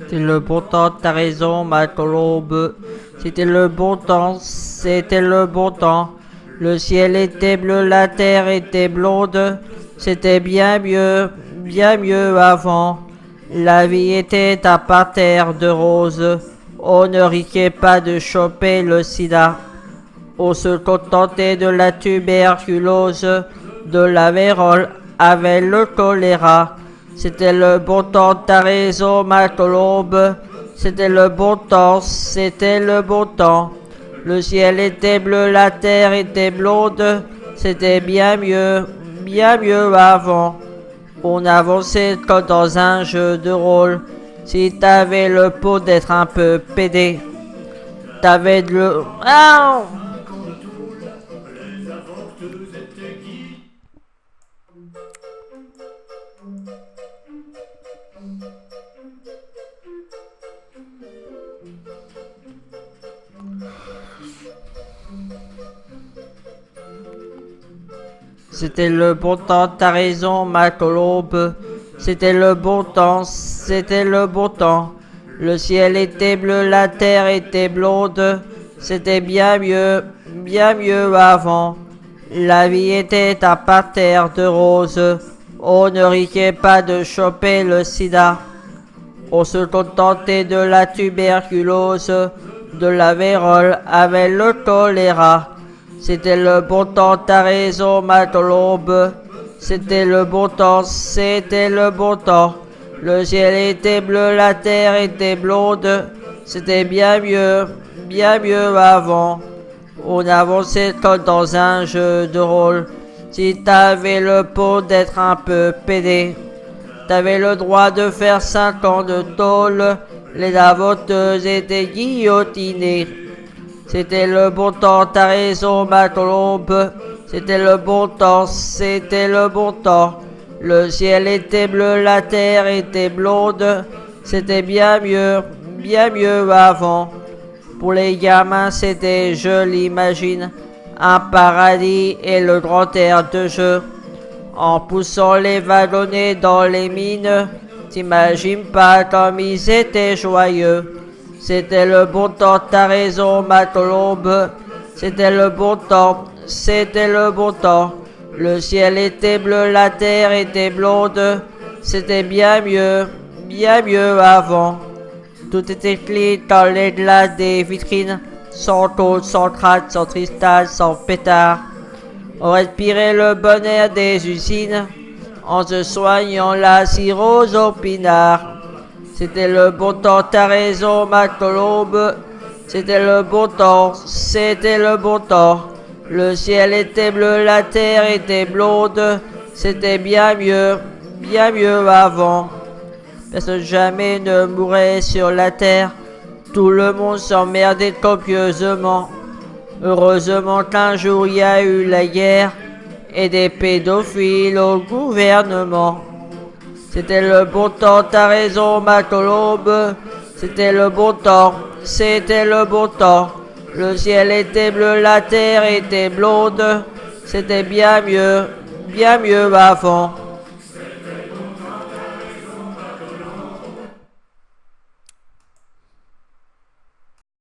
C'était le bon temps, t'as raison, ma colombe. C'était le bon temps, c'était le bon temps. Le ciel était bleu, la terre était blonde. C'était bien mieux avant. La vie était un parterre de roses. On ne risquait pas de choper le sida. On se contentait de la tuberculose, de la vérole avec le choléra. C'était le bon temps, t'as raison, ma colombe. C'était le bon temps, c'était le bon temps. Le ciel était bleu, la terre était blonde. C'était bien mieux avant. On avançait comme dans un jeu de rôle. Si t'avais le pot d'être un peu pédé, t'avais de le... Ah! C'était le bon temps, t'as raison, ma colombe. C'était le bon temps, c'était le bon temps. Le ciel était bleu, la terre était blonde. C'était bien mieux avant. La vie était un parterre de roses. On ne risquait pas de choper le sida. On se contentait de la tuberculose, de la vérole avec le choléra. C'était le bon temps, t'as raison, ma colombe. C'était le bon temps, c'était le bon temps. Le ciel était bleu, la terre était blonde. C'était bien mieux avant. On avançait comme dans un jeu de rôle. Si t'avais le pot d'être un peu pédé, t'avais le droit de faire 5 ans de tôle. Les avoteuses étaient guillotinées. C'était le bon temps, t'as raison, ma colombe. C'était le bon temps, c'était le bon temps. Le ciel était bleu, la terre était blonde. C'était bien mieux avant. Pour les gamins, c'était, je l'imagine, un paradis et le grand air de jeu. En poussant les wagonnets dans les mines, t'imagines pas comme ils étaient joyeux. C'était le bon temps, t'as raison, ma colombe. C'était le bon temps, c'était le bon temps. Le ciel était bleu, la terre était blonde. C'était bien mieux avant. Tout était clean dans les glaces des vitrines, sans tôle, sans crainte, sans cristal, sans pétard. On respirait le bon air des usines, en se soignant la cirrhose au pinard. C'était le bon temps, t'as raison, ma colombe. C'était le bon temps, c'était le bon temps. Le ciel était bleu, la terre était blonde. C'était bien mieux avant. Personne jamais ne mourait sur la terre. Tout le monde s'emmerdait copieusement. Heureusement qu'un jour il y a eu la guerre et des pédophiles au gouvernement. C'était le bon temps, t'as raison, ma colombe. C'était le bon temps, c'était le bon temps. Le ciel était bleu, la terre était blonde. C'était bien mieux avant.